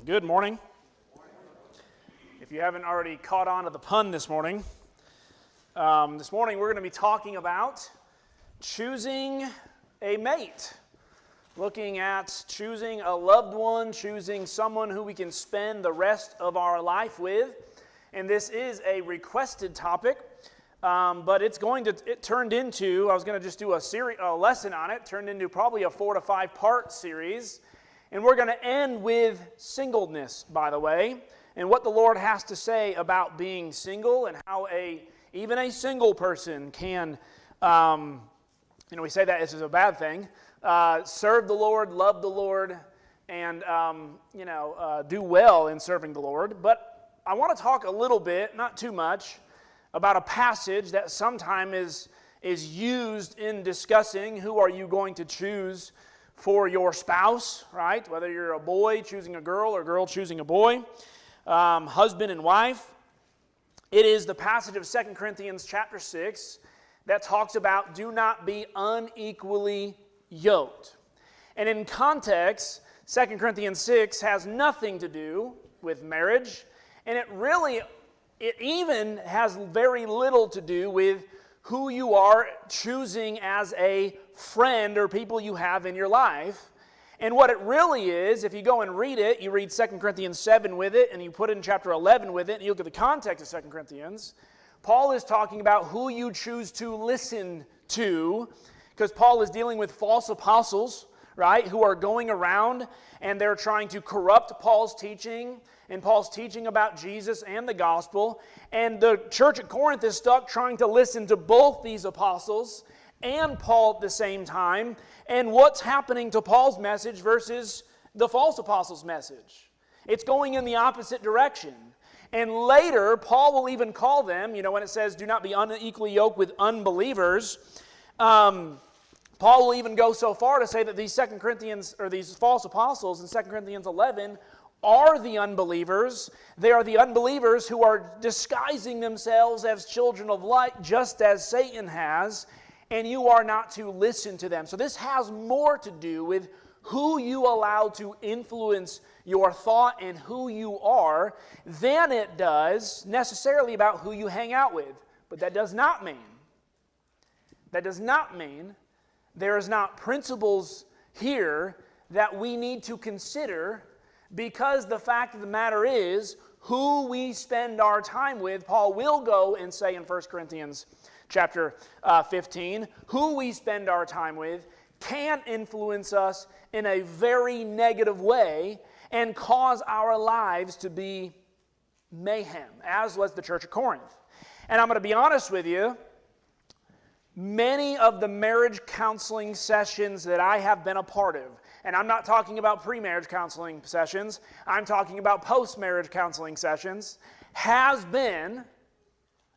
Good morning. If you haven't already caught on to the pun this morning we're going to be talking about choosing a mate. Looking at choosing a loved one, choosing someone who we can spend the rest of our life with. And this is a requested topic, but it turned into, I was going to just do a lesson on it, turned into probably a 4 to 5 part series. And we're going to end with singleness, by the way, and what the Lord has to say about being single and how even a single person can, we say that this is a bad thing, serve the Lord, love the Lord, and, do well in serving the Lord. But I want to talk a little bit, not too much, about a passage that sometimes is used in discussing who are you going to choose for your spouse, right? Whether you're a boy choosing a girl or a girl choosing a boy, husband and wife. It is the passage of 2 Corinthians chapter 6 that talks about do not be unequally yoked. And in context, 2 Corinthians 6 has nothing to do with marriage, and it even has very little to do with who you are choosing as a friend or people you have in your life. And what it really is, if you go and read it, you read 2 Corinthians 7 with it, and you put it in chapter 11 with it, and you look at the context of 2 Corinthians, Paul is talking about who you choose to listen to, because Paul is dealing with false apostles, right, who are going around and they're trying to corrupt Paul's teaching and Paul's teaching about Jesus and the gospel. And the church at Corinth is stuck trying to listen to both these apostles and Paul at the same time, and what's happening to Paul's message versus the false apostles' message. It's going in the opposite direction. And later, Paul will even call them, when it says, do not be unequally yoked with unbelievers, Paul will even go so far to say that these these false apostles in 2 Corinthians 11 are the unbelievers. They are the unbelievers who are disguising themselves as children of light, just as Satan has, and you are not to listen to them. So this has more to do with who you allow to influence your thought and who you are than it does necessarily about who you hang out with. But that does not mean there is not principles here that we need to consider, because the fact of the matter is who we spend our time with. Paul will go and say in 1 Corinthians chapter 15, who we spend our time with can influence us in a very negative way and cause our lives to be mayhem, as was the church of Corinth. And I'm going to be honest with you, many of the marriage counseling sessions that I have been a part of, and I'm not talking about pre-marriage counseling sessions, I'm talking about post-marriage counseling sessions, has been,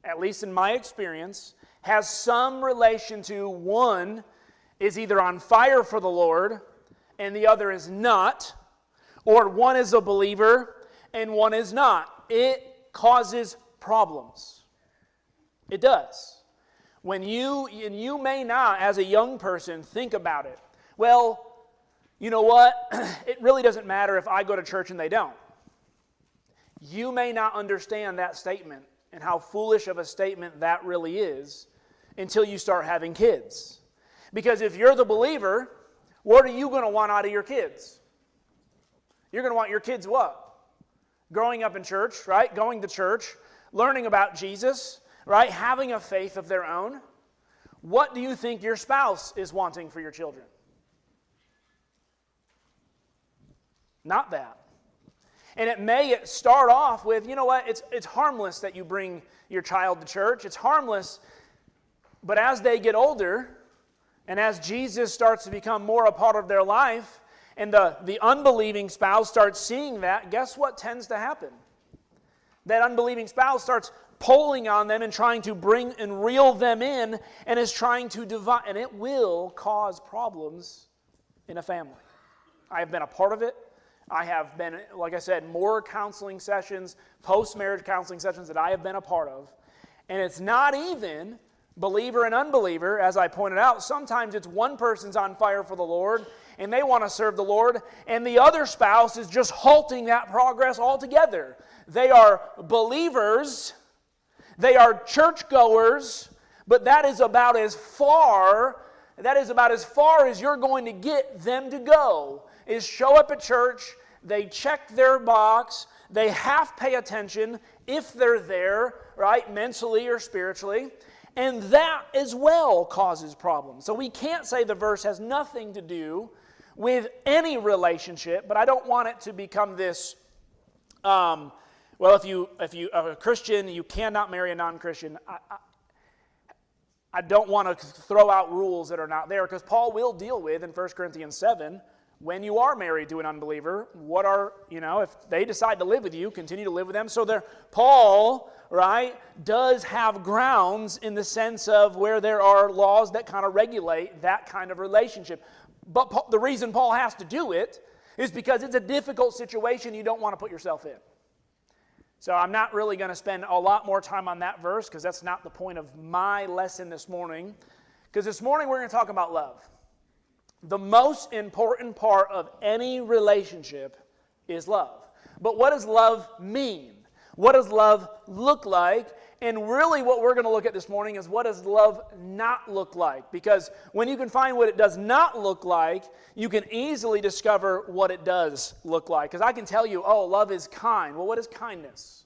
at least in my experience, has some relation to one is either on fire for the Lord and the other is not, or one is a believer and one is not. It causes problems. It does. And you may not, as a young person, think about it. Well, you know what? It really doesn't matter if I go to church and they don't. You may not understand that statement and how foolish of a statement that really is until you start having kids. Because if you're the believer, what are you going to want out of your kids? You're going to want your kids what? Growing up in church, right? Going to church, learning about Jesus, right? Having a faith of their own. What do you think your spouse is wanting for your children? Not that. And it may start off with, you know what, it's harmless that you bring your child to church. It's harmless. But as they get older, and as Jesus starts to become more a part of their life, and the unbelieving spouse starts seeing that, guess what tends to happen? That unbelieving spouse starts pulling on them and trying to bring and reel them in, and is trying to divide, and it will cause problems in a family. I have been a part of it. I have been, like I said, more counseling sessions, post-marriage counseling sessions that I have been a part of. And it's not even believer and unbeliever, as I pointed out. Sometimes it's one person's on fire for the Lord, and they want to serve the Lord, and the other spouse is just halting that progress altogether. They are believers, they are churchgoers, but that is about as far as you're going to get them to go, is show up at church, they check their box, they half pay attention if they're there, right, mentally or spiritually, and that as well causes problems. So we can't say the verse has nothing to do with any relationship, but I don't want it to become this, well, if you are a Christian, you cannot marry a non-Christian. I don't want to throw out rules that are not there, because Paul will deal with in 1 Corinthians 7, when you are married to an unbeliever, if they decide to live with you, continue to live with them. So Paul, right, does have grounds in the sense of where there are laws that kind of regulate that kind of relationship. But the reason Paul has to do it is because it's a difficult situation you don't want to put yourself in. So I'm not really going to spend a lot more time on that verse, because that's not the point of my lesson this morning. Because this morning we're going to talk about love. The most important part of any relationship is love. But what does love mean? What does love look like? And really what we're going to look at this morning is, what does love not look like? Because when you can find what it does not look like, you can easily discover what it does look like. Because I can tell you, love is kind. Well, what is kindness?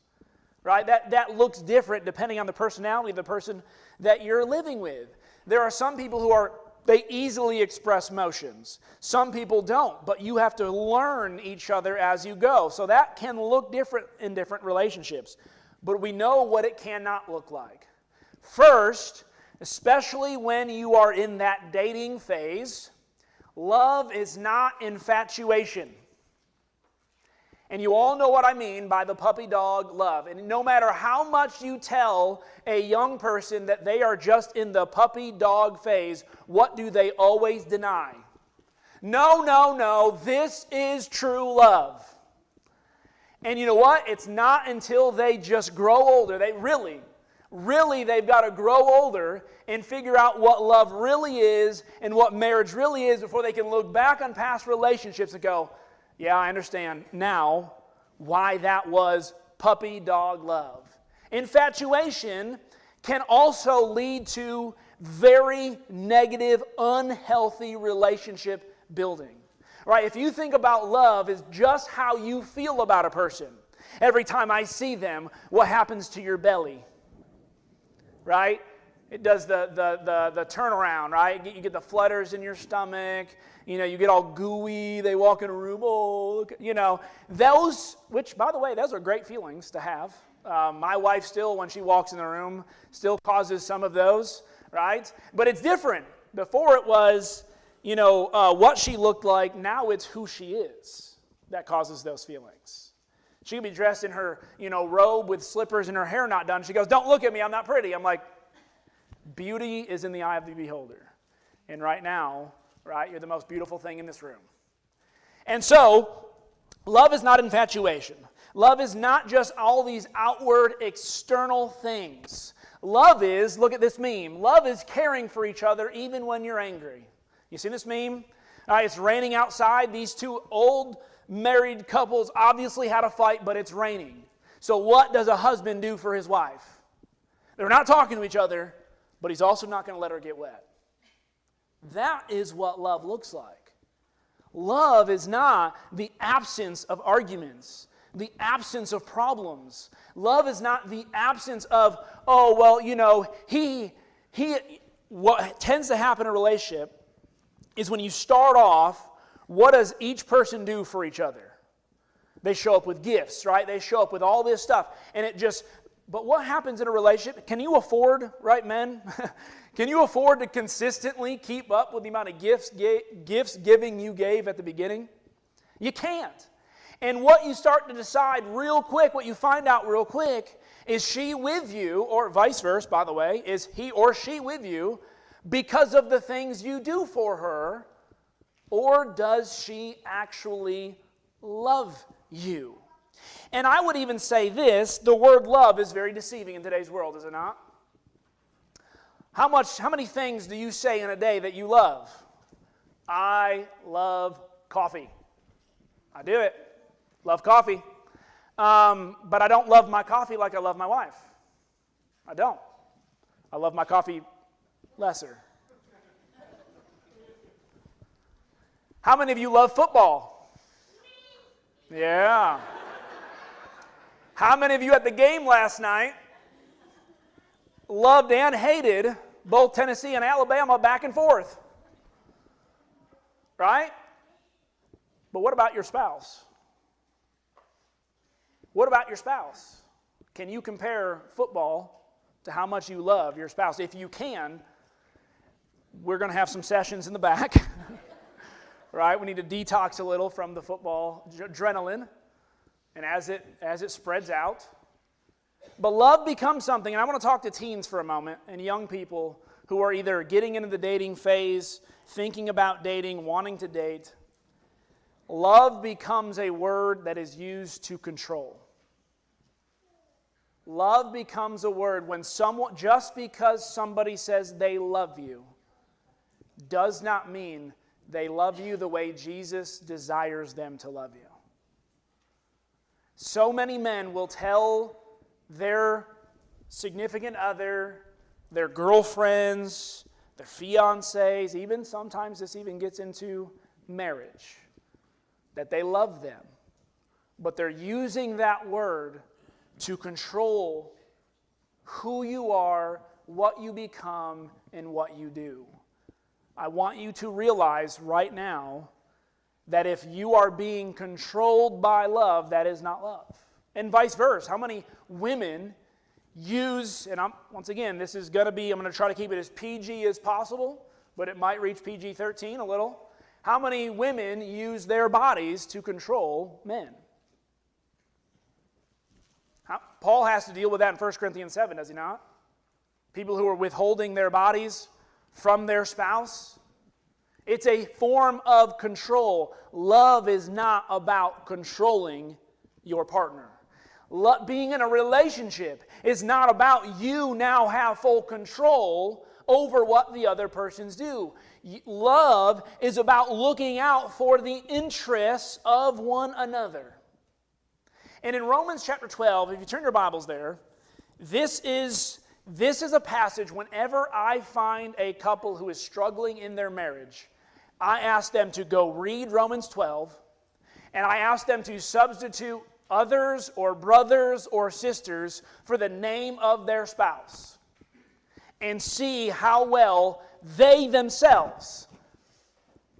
Right? That looks different depending on the personality of the person that you're living with. There are some people who they easily express emotions. Some people don't, but you have to learn each other as you go. So that can look different in different relationships. But we know what it cannot look like. First, especially when you are in that dating phase, love is not infatuation. And you all know what I mean by the puppy dog love. And no matter how much you tell a young person that they are just in the puppy dog phase, what do they always deny? No, this is true love. And you know what? It's not until they just grow older. They really, they've got to grow older and figure out what love really is and what marriage really is before they can look back on past relationships and go, yeah, I understand now why that was puppy dog love. Infatuation can also lead to very negative, unhealthy relationship building. Right? If you think about love as just how you feel about a person, every time I see them, what happens to your belly? Right? It does the turnaround, right? You get the flutters in your stomach. You get all gooey. They walk in a room. Oh, look, those. Which, by the way, those are great feelings to have. My wife still, when she walks in the room, still causes some of those, right? But it's different. Before it was, what she looked like. Now it's who she is that causes those feelings. She can be dressed in her, robe with slippers and her hair not done. She goes, "Don't look at me. I'm not pretty." I'm like, beauty is in the eye of the beholder. And right now, right, you're the most beautiful thing in this room. And so, love is not infatuation. Love is not just all these outward, external things. Love is, look at this meme, love is caring for each other even when you're angry. You see this meme? It's raining outside. These two old married couples obviously had a fight, but it's raining. So what does a husband do for his wife? They're not talking to each other, but he's also not going to let her get wet. That is what love looks like. Love is not the absence of arguments, the absence of problems. Love is not the absence of, what tends to happen in a relationship is when you start off, what does each person do for each other? They show up with gifts, right? They show up with all this stuff. But what happens in a relationship? Can you afford, right, men? Can you afford to consistently keep up with the amount of gifts giving you gave at the beginning? You can't. And what you start to decide real quick, what you find out real quick, is she with you, or vice versa, by the way, is he or she with you because of the things you do for her, or does she actually love you? And I would even say this, the word love is very deceiving in today's world, is it not? How many things do you say in a day that you love? I love coffee. I do it. Love coffee. But I don't love my coffee like I love my wife. I don't. I love my coffee lesser. How many of you love football? Yeah. How many of you at the game last night loved and hated both Tennessee and Alabama back and forth? Right? But what about your spouse? What about your spouse? Can you compare football to how much you love your spouse? If you can, we're going to have some sessions in the back. Right? We need to detox a little from the football adrenaline, and as it spreads out. But love becomes something, and I want to talk to teens for a moment, and young people who are either getting into the dating phase, thinking about dating, wanting to date. Love becomes a word that is used to control. Love becomes a word when someone, just because somebody says they love you, does not mean they love you the way Jesus desires them to love you. So many men will tell their significant other, their girlfriends, their fiancés, even sometimes this even gets into marriage, that they love them. But they're using that word to control who you are, what you become, and what you do. I want you to realize right now that if you are being controlled by love, that is not love. And vice versa. How many women use, and once again, this is going to be, I'm going to try to keep it as PG as possible, but it might reach PG-13 a little. How many women use their bodies to control men? Paul has to deal with that in 1 Corinthians 7, does he not? People who are withholding their bodies from their spouse. It's a form of control. Love is not about controlling your partner. Being in a relationship is not about you now have full control over what the other persons do. Love is about looking out for the interests of one another. And in Romans chapter 12, if you turn your Bibles there, this is a passage whenever I find a couple who is struggling in their marriage, I ask them to go read Romans 12, and I ask them to substitute others or brothers or sisters for the name of their spouse and see how well they themselves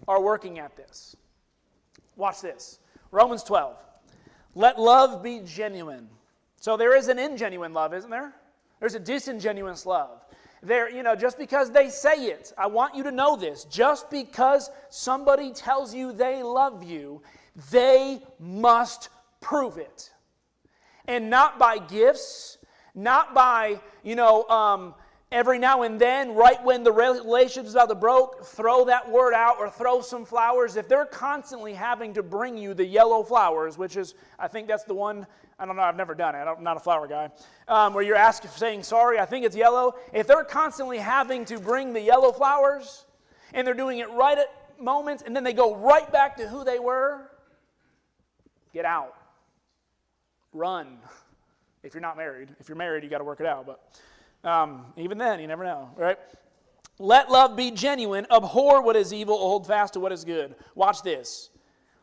are working at this. Watch this. Romans 12. Let love be genuine. So there is an ingenuine love, isn't there? There's a disingenuous love. Just because they say it, I want you to know this. Just because somebody tells you they love you, they must prove it. And not by gifts, not by, every now and then, right when the relationship is about to break, throw that word out or throw some flowers. If they're constantly having to bring you the yellow flowers, which is, I think that's the one, I don't know, I've never done it, I'm not a flower guy, where you're saying sorry, I think it's yellow. If they're constantly having to bring the yellow flowers, and they're doing it right at moments, and then they go right back to who they were, get out. Run. If you're not married. If you're married, you got to work it out, but even then, you never know, right? Let love be genuine. Abhor what is evil. Hold fast to what is good. Watch this.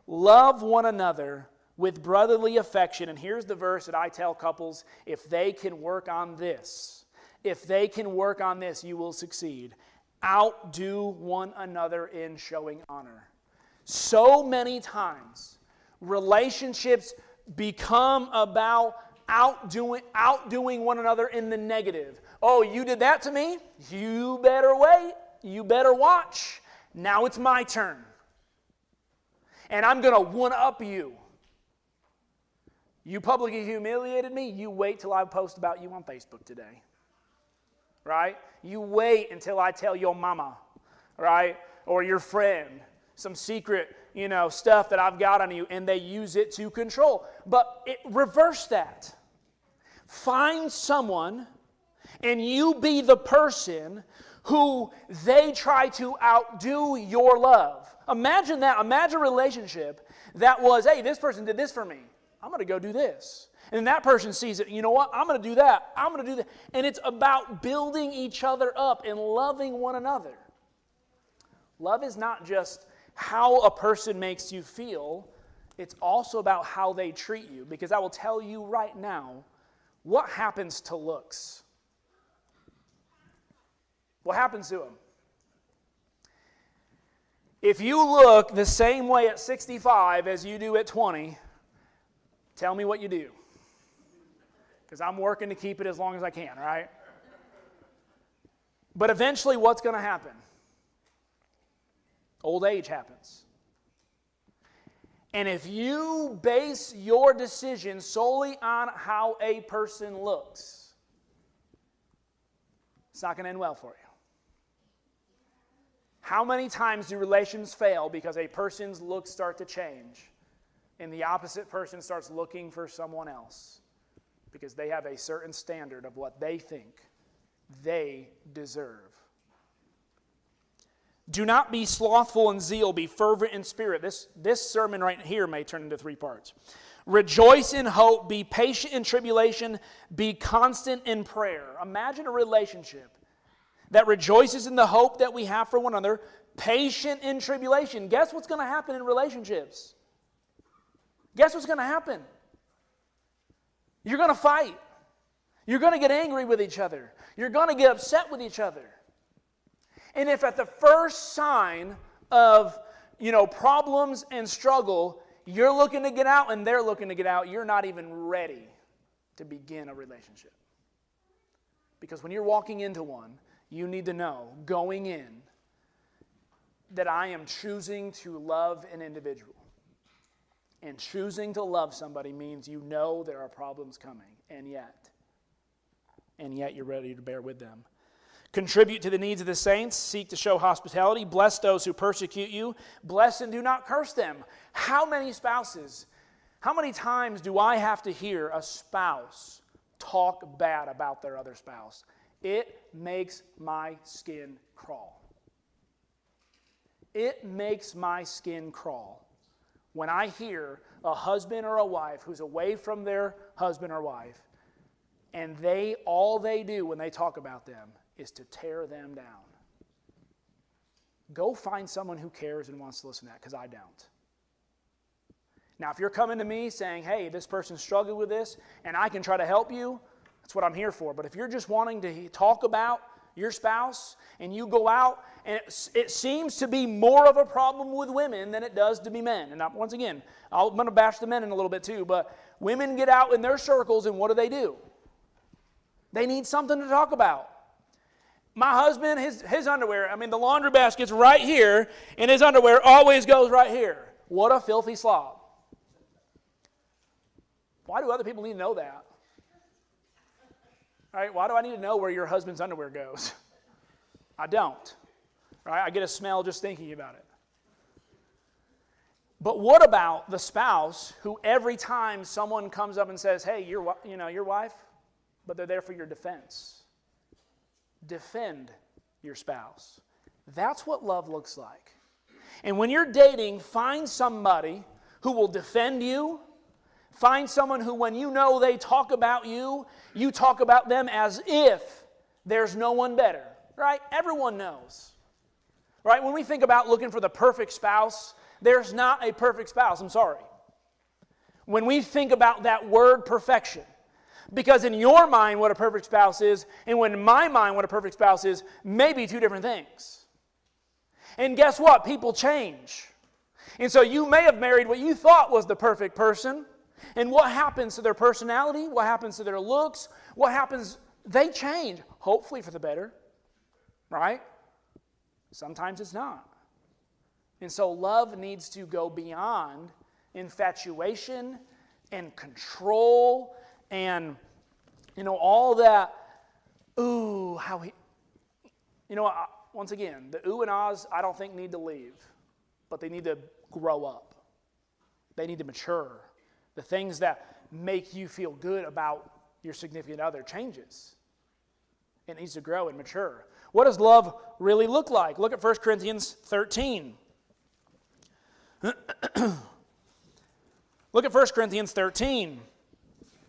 Love one another with brotherly affection. And here's the verse that I tell couples, if they can work on this, you will succeed. Outdo one another in showing honor. So many times, relationships become about outdoing one another in the negative. Oh, you did that to me? You better wait. You better watch. Now it's my turn. And I'm going to one-up you. You publicly humiliated me? You wait till I post about you on Facebook today. Right? You wait until I tell your mama. Right? Or your friend. Some secret, stuff that I've got on you. And they use it to control. But reverse that. Find someone and you be the person who they try to outdo your love. Imagine that. Imagine a relationship that was, hey, this person did this for me. I'm going to go do this. And that person sees it. You know what? I'm going to do that. I'm going to do that. And it's about building each other up and loving one another. Love is not just how a person makes you feel. It's also about how they treat you. Because I will tell you right now, what happens to looks? What happens to them? If you look the same way at 65 as you do at 20, tell me what you do. Because I'm working to keep it as long as I can, right? But eventually, what's going to happen? Old age happens. And if you base your decision solely on how a person looks, it's not going to end well for you. How many times do relations fail because a person's looks start to change and the opposite person starts looking for someone else because they have a certain standard of what they think they deserve? Do not be slothful in zeal, be fervent in spirit. This sermon right here may turn into 3 parts. Rejoice in hope, be patient in tribulation, be constant in prayer. Imagine a relationship that rejoices in the hope that we have for one another, patient in tribulation. Guess what's going to happen in relationships? Guess what's going to happen? You're going to fight. You're going to get angry with each other. You're going to get upset with each other. And if at the first sign of, problems and struggle, you're looking to get out and they're looking to get out, you're not even ready to begin a relationship. Because when you're walking into one, you need to know, going in, that I am choosing to love an individual. And choosing to love somebody means you know there are problems coming, and yet you're ready to bear with them. Contribute to the needs of the saints, seek to show hospitality, bless those who persecute you, bless and do not curse them. How many times do I have to hear a spouse talk bad about their other spouse? It makes my skin crawl. It makes my skin crawl when I hear a husband or a wife who's away from their husband or wife, and all they do when they talk about them is to tear them down. Go find someone who cares and wants to listen to that, because I don't. Now, if you're coming to me saying, hey, this person's struggling with this, and I can try to help you, that's what I'm here for. But if you're just wanting to talk about your spouse, and you go out, and it seems to be more of a problem with women than it does to be men. And once again, I'm going to bash the men in a little bit too, but women get out in their circles, and what do? They need something to talk about. My husband, his underwear, the laundry basket's right here, and his underwear always goes right here. What a filthy slob. Why do other people need to know that? Right? Why do I need to know where your husband's underwear goes? I don't. Right? I get a smell just thinking about it. But what about the spouse who every time someone comes up and says, hey, your wife, but they're there for your defense? Defend your spouse. That's what love looks like. And when you're dating, find somebody who will defend you. Find someone who, when you know they talk about you, you talk about them as if there's no one better. Right? Everyone knows. Right? When we think about looking for the perfect spouse, there's not a perfect spouse. I'm sorry. When we think about that word perfection, because in your mind what a perfect spouse is, and in my mind what a perfect spouse is, maybe 2 different things. And guess what? People change. And so you may have married what you thought was the perfect person, and what happens to their personality? What happens to their looks? What happens? They change, hopefully for the better, right? Sometimes it's not. And so love needs to go beyond infatuation and control and, all that, once again, the ooh and ahs I don't think need to leave, but they need to grow up. They need to mature. The things that make you feel good about your significant other changes. It needs to grow and mature. What does love really look like? Look at 1 Corinthians 13. Look at 1 Corinthians 13. I'm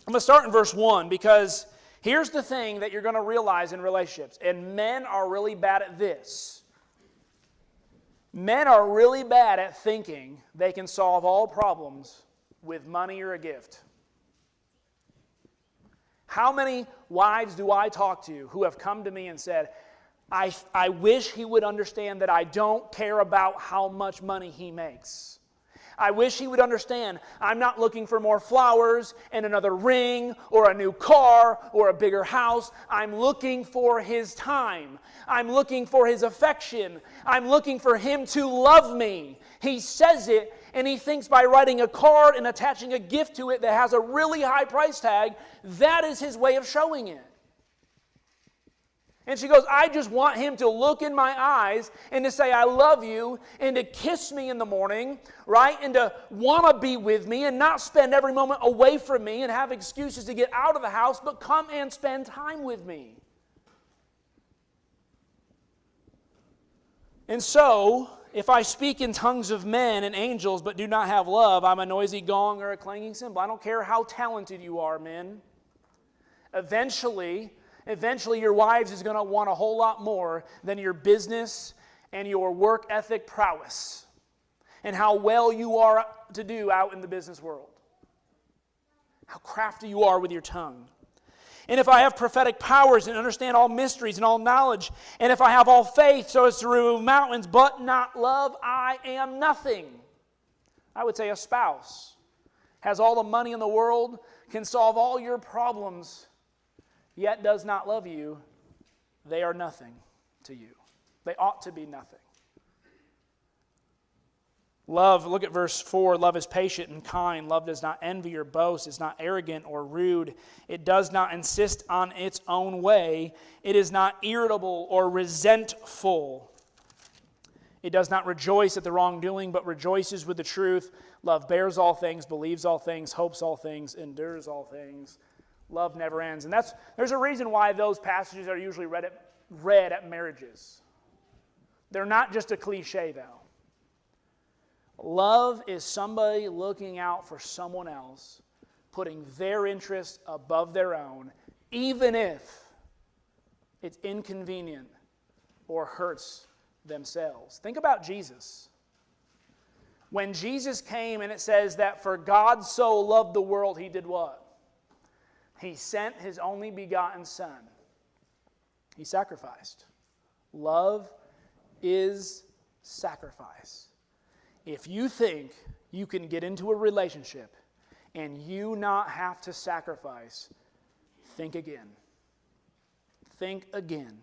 going to start in verse 1 because here's the thing that you're going to realize in relationships, and men are really bad at this. Men are really bad at thinking they can solve all problems with money or a gift. How many wives do I talk to who have come to me and said, I wish he would understand that I don't care about how much money he makes. I wish he would understand I'm not looking for more flowers and another ring or a new car or a bigger house. I'm looking for his time. I'm looking for his affection. I'm looking for him to love me. He says it, and he thinks by writing a card and attaching a gift to it that has a really high price tag, that is his way of showing it. And she goes, I just want him to look in my eyes and to say, I love you, and to kiss me in the morning, right? And to want to be with me and not spend every moment away from me and have excuses to get out of the house, but come and spend time with me. And so, if I speak in tongues of men and angels but do not have love, I'm a noisy gong or a clanging cymbal. I don't care how talented you are, men. Eventually your wives is going to want a whole lot more than your business and your work ethic prowess and how well you are to do out in the business world. How crafty you are with your tongue. And if I have prophetic powers and understand all mysteries and all knowledge, and if I have all faith so as to remove mountains but not love, I am nothing. I would say a spouse has all the money in the world, can solve all your problems, yet does not love you. They are nothing to you. They ought to be nothing. Love, look at verse 4. Love is patient and kind. Love does not envy or boast. It's not arrogant or rude. It does not insist on its own way. It is not irritable or resentful. It does not rejoice at the wrongdoing, but rejoices with the truth. Love bears all things, believes all things, hopes all things, endures all things. Love never ends. And there's a reason why those passages are usually read at marriages. They're not just a cliche, though. Love is somebody looking out for someone else, putting their interests above their own, even if it's inconvenient or hurts themselves. Think about Jesus. When Jesus came and it says that for God so loved the world, he did what? He sent his only begotten Son. He sacrificed. Love is sacrifice. If you think you can get into a relationship and you not have to sacrifice, think again. Think again.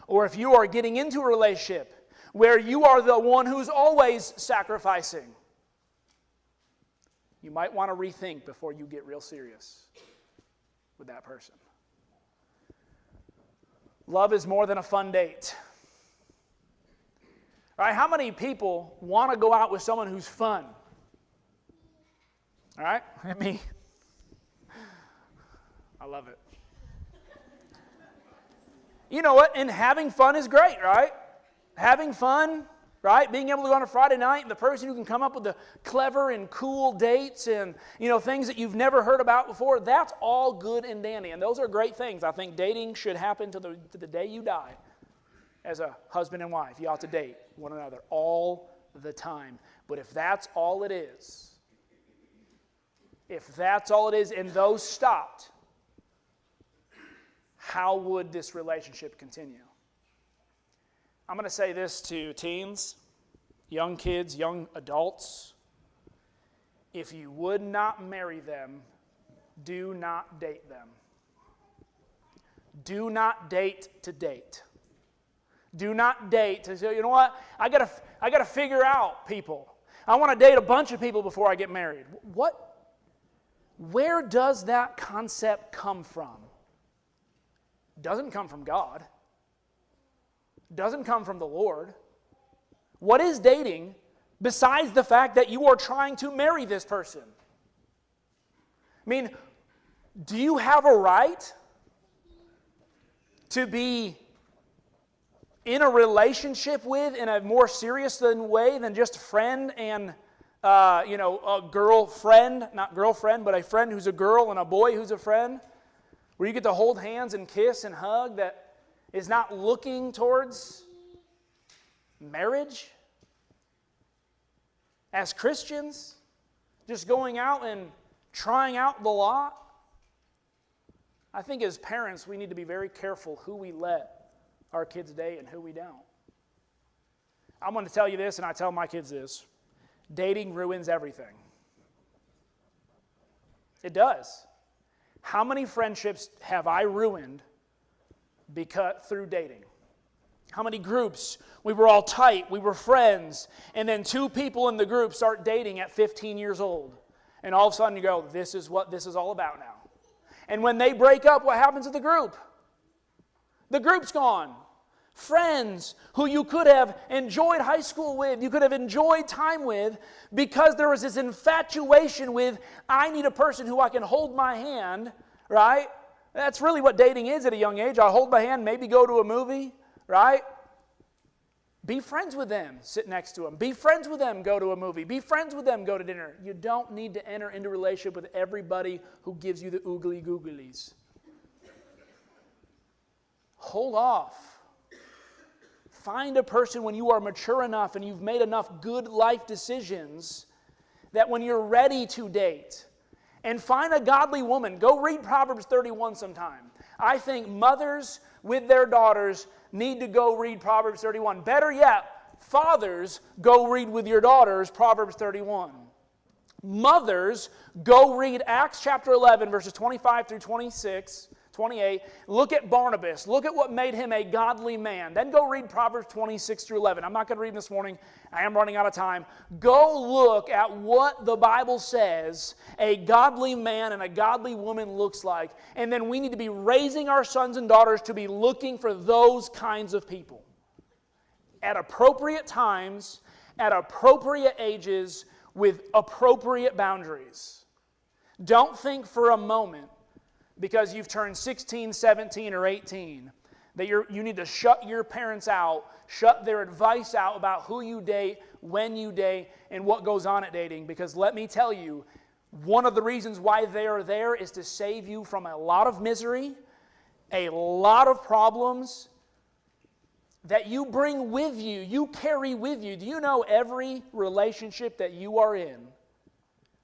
Or if you are getting into a relationship where you are the one who's always sacrificing, you might want to rethink before you get real serious with that person. Love is more than a fun date. All right, how many people want to go out with someone who's fun? All right, me. I love it. You know what? And having fun is great, right? Having fun, right? Being able to go on a Friday night and the person who can come up with the clever and cool dates and, things that you've never heard about before, that's all good and dandy. And those are great things. I think dating should happen to the day you die. As a husband and wife, you ought to date one another all the time. But if that's all it is, and those stopped, how would this relationship continue? I'm going to say this to teens, young kids, young adults. If you would not marry them, do not date them. Do not date to date. Do not date to say, you know what? I gotta figure out people. I want to date a bunch of people before I get married. What? Where does that concept come from? It doesn't come from God. It doesn't come from the Lord. What is dating besides the fact that you are trying to marry this person? I mean, do you have a right to be in a relationship with in a more serious way than just a friend and a girlfriend, not girlfriend, but a friend who's a girl and a boy who's a friend, where you get to hold hands and kiss and hug, that is not looking towards marriage? As Christians, just going out and trying out the lot? I think as parents, we need to be very careful who we let our kids date and who we don't. I'm going to tell you this, and I tell my kids this. Dating ruins everything. It does. How many friendships have I ruined through dating? How many groups? We were all tight, we were friends, and then two people in the group start dating at 15 years old. And all of a sudden you go, this is what this is all about now. And when they break up, what happens to the group? The group's gone. Friends who you could have enjoyed high school with, you could have enjoyed time with, because there was this infatuation with, I need a person who I can hold my hand, right? That's really what dating is at a young age. I hold my hand, maybe go to a movie, right? Be friends with them, sit next to them. Be friends with them, go to a movie. Be friends with them, go to dinner. You don't need to enter into a relationship with everybody who gives you the oogly googlies. Hold off. Find a person when you are mature enough and you've made enough good life decisions that when you're ready to date, and find a godly woman. Go read Proverbs 31 sometime. I think mothers with their daughters need to go read Proverbs 31. Better yet, fathers, go read with your daughters Proverbs 31. Mothers, go read Acts chapter 11, verses 25 through 28. Look at Barnabas. Look at what made him a godly man. Then go read Proverbs 26 through 11. I'm not going to read them this morning. I am running out of time. Go look at what the Bible says a godly man and a godly woman looks like. And then we need to be raising our sons and daughters to be looking for those kinds of people. At appropriate times, at appropriate ages, with appropriate boundaries. Don't think for a moment, because you've turned 16, 17, or 18, that you need to shut your parents out, shut their advice out about who you date, when you date, and what goes on at dating. Because let me tell you, one of the reasons why they are there is to save you from a lot of misery, a lot of problems that you bring with you, you carry with you. Do you know every relationship that you are in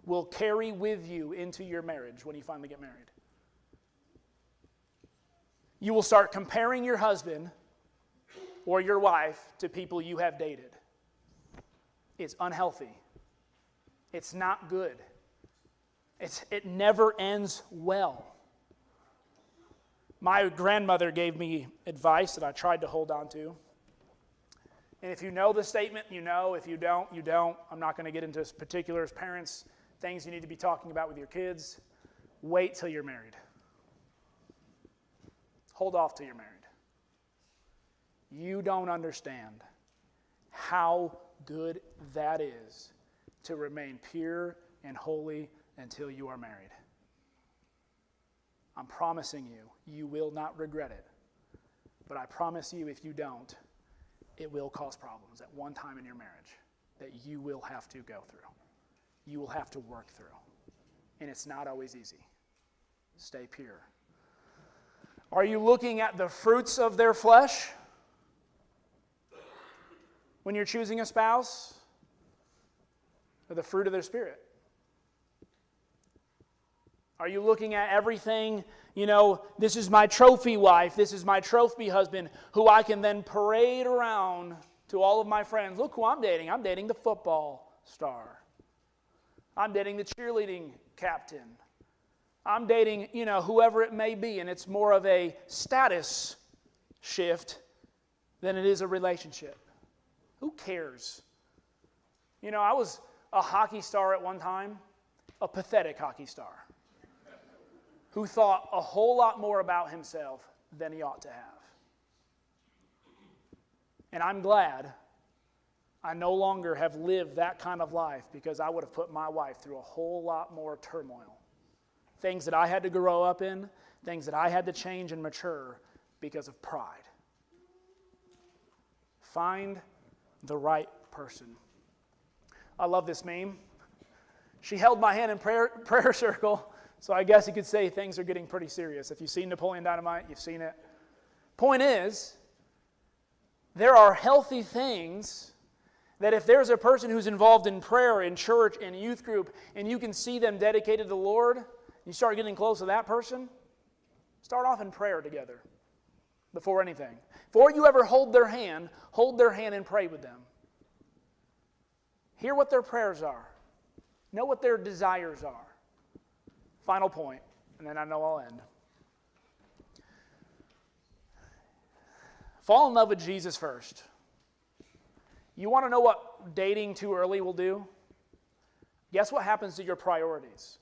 will carry with you into your marriage when you finally get married? You will start comparing your husband or your wife to people you have dated. It's unhealthy. It's not good. It never ends well. My grandmother gave me advice that I tried to hold on to. And if you know the statement, you know. If you don't, you don't. I'm not going to get into particulars. Parents, things you need to be talking about with your kids. Wait till you're married. Hold off till you're married. You don't understand how good that is to remain pure and holy until you are married. I'm promising you, you will not regret it. But I promise you, if you don't, it will cause problems at one time in your marriage that you will have to go through. You will have to work through. And it's not always easy. Stay pure. Are you looking at the fruits of their flesh when you're choosing a spouse? Or the fruit of their spirit? Are you looking at everything, this is my trophy wife, this is my trophy husband, who I can then parade around to all of my friends? Look who I'm dating. I'm dating the football star. I'm dating the cheerleading captain. I'm dating, whoever it may be, and it's more of a status shift than it is a relationship. Who cares? I was a hockey star at one time, a pathetic hockey star, who thought a whole lot more about himself than he ought to have. And I'm glad I no longer have lived that kind of life, because I would have put my wife through a whole lot more turmoil. Things that I had to grow up in, things that I had to change and mature because of pride. Find the right person. I love this meme. She held my hand in prayer circle, so I guess you could say things are getting pretty serious. If you've seen Napoleon Dynamite, you've seen it. Point is, there are healthy things that if there's a person who's involved in prayer, in church, in youth group, and you can see them dedicated to the Lord, you start getting close to that person, start off in prayer together before anything. Before you ever hold their hand and pray with them. Hear what their prayers are. Know what their desires are. Final point, and then I know I'll end. Fall in love with Jesus first. You want to know what dating too early will do? Guess what happens to your priorities?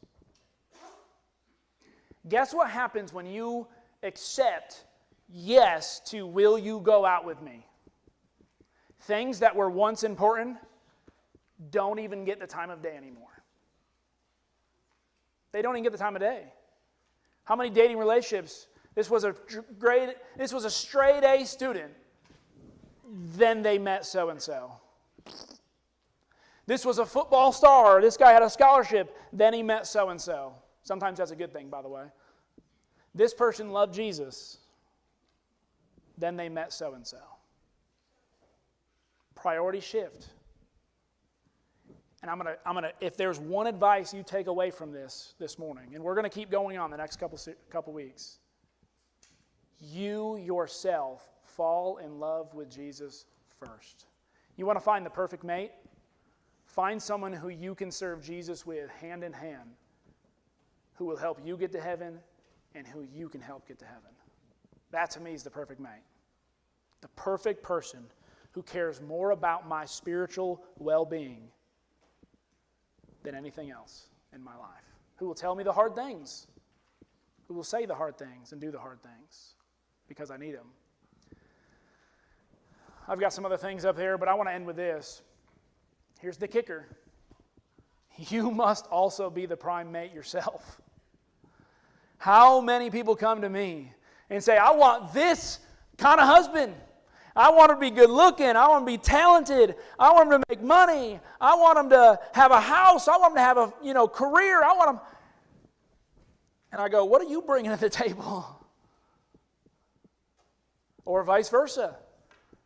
Guess what happens when you accept yes to will you go out with me? Things that were once important don't even get the time of day anymore. They don't even get the time of day. How many dating relationships? This was a straight A student. Then they met so-and-so. This was a football star. This guy had a scholarship. Then he met so-and-so. Sometimes that's a good thing, by the way. This person loved Jesus. Then they met so-and-so. Priority shift. And I'm gonna. If there's one advice you take away from this morning, and we're going to keep going on the next couple weeks, you yourself fall in love with Jesus first. You want to find the perfect mate? Find someone who you can serve Jesus with hand in hand, who will help you get to heaven and who you can help get to heaven. That to me is the perfect mate. The perfect person who cares more about my spiritual well-being than anything else in my life. Who will tell me the hard things. Who will say the hard things and do the hard things because I need them. I've got some other things up here, but I want to end with this. Here's the kicker. You must also be the prime mate yourself. How many people come to me and say, I want this kind of husband. I want him to be good looking. I want him to be talented. I want him to make money. I want him to have a house. I want him to have a career. I want him. And I go, what are you bringing to the table? Or vice versa.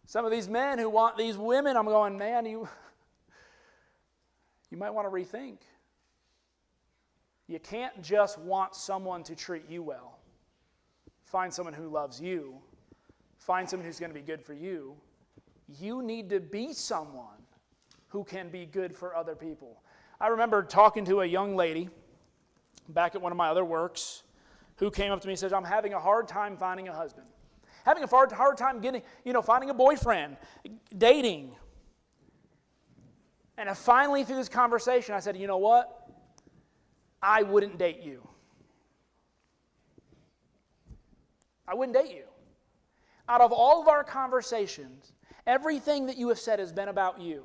Some of these men who want these women, I'm going, man, you might want to rethink. You can't just want someone to treat you well. Find someone who loves you. Find someone who's going to be good for you. You need to be someone who can be good for other people. I remember talking to a young lady back at one of my other works who came up to me and said, I'm having a hard time finding a husband. Having a hard time finding a boyfriend, dating. And finally through this conversation, I said, you know what? I wouldn't date you. I wouldn't date you. Out of all of our conversations, everything that you have said has been about you.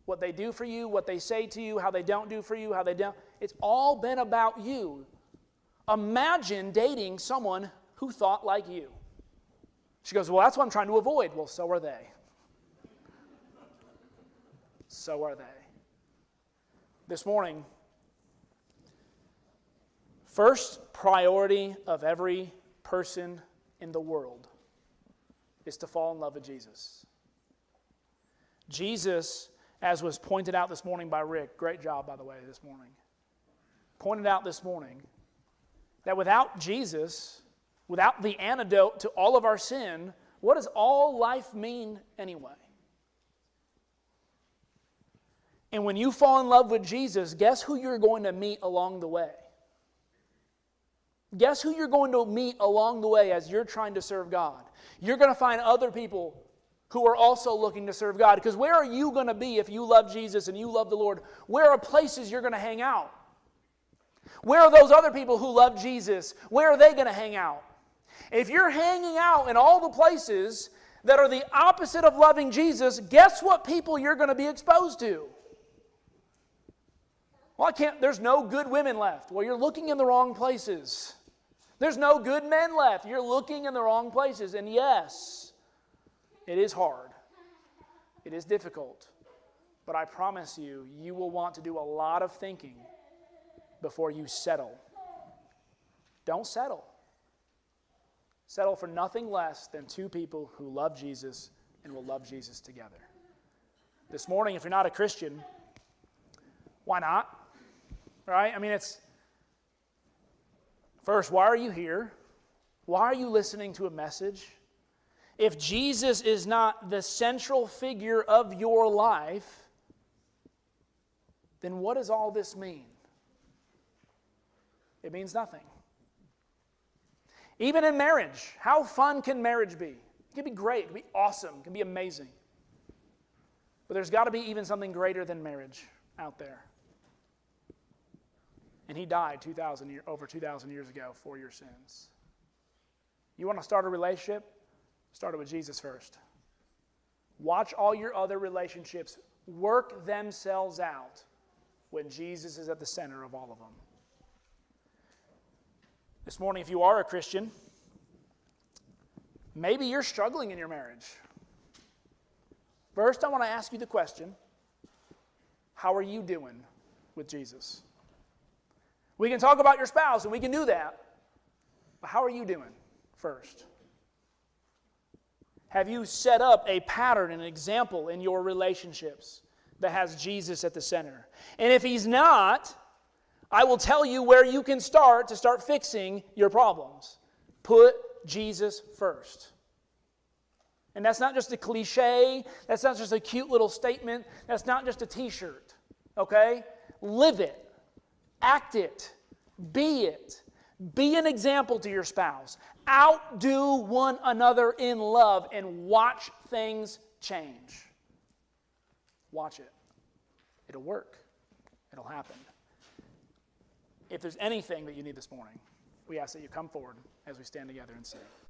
What they do for you, what they say to you, how they don't do for you, how they don't. It's all been about you. Imagine dating someone who thought like you. She goes, well, that's what I'm trying to avoid. Well, so are they. So are they. This morning, first priority of every person in the world is to fall in love with Jesus. Jesus, as was pointed out this morning by Rick, great job, by the way, this morning, pointed out this morning that without Jesus, without the antidote to all of our sin, what does all life mean anyway? And when you fall in love with Jesus, guess who you're going to meet along the way? Guess who you're going to meet along the way as you're trying to serve God? You're going to find other people who are also looking to serve God. Because where are you going to be if you love Jesus and you love the Lord? Where are places you're going to hang out? Where are those other people who love Jesus? Where are they going to hang out? If you're hanging out in all the places that are the opposite of loving Jesus, guess what people you're going to be exposed to? Well, there's no good women left. Well, you're looking in the wrong places. There's no good men left. You're looking in the wrong places. And yes, It is hard. It is difficult. But I promise you, you will want to do a lot of thinking before you settle. Don't settle. Settle for nothing less than two people who love Jesus and will love Jesus together. This morning, if you're not a Christian, why not? Right? I mean, first, why are you here? Why are you listening to a message? If Jesus is not the central figure of your life, then what does all this mean? It means nothing. Even in marriage, how fun can marriage be? It can be great, it can be awesome, it can be amazing. But there's got to be even something greater than marriage out there. And he died over 2,000 years ago for your sins. You want to start a relationship? Start it with Jesus first. Watch all your other relationships work themselves out when Jesus is at the center of all of them. This morning, if you are a Christian, maybe you're struggling in your marriage. First, I want to ask you the question, how are you doing with Jesus? We can talk about your spouse, and we can do that, but how are you doing first? Have you set up a pattern, an example in your relationships that has Jesus at the center? And if he's not, I will tell you where you can start to start fixing your problems. Put Jesus first. And that's not just a cliche. That's not just a cute little statement. That's not just a t-shirt. Okay? Live it. Act it. Be it. Be an example to your spouse. Outdo one another in love and watch things change. Watch it. It'll work. It'll happen. If there's anything that you need this morning, we ask that you come forward as we stand together and sing.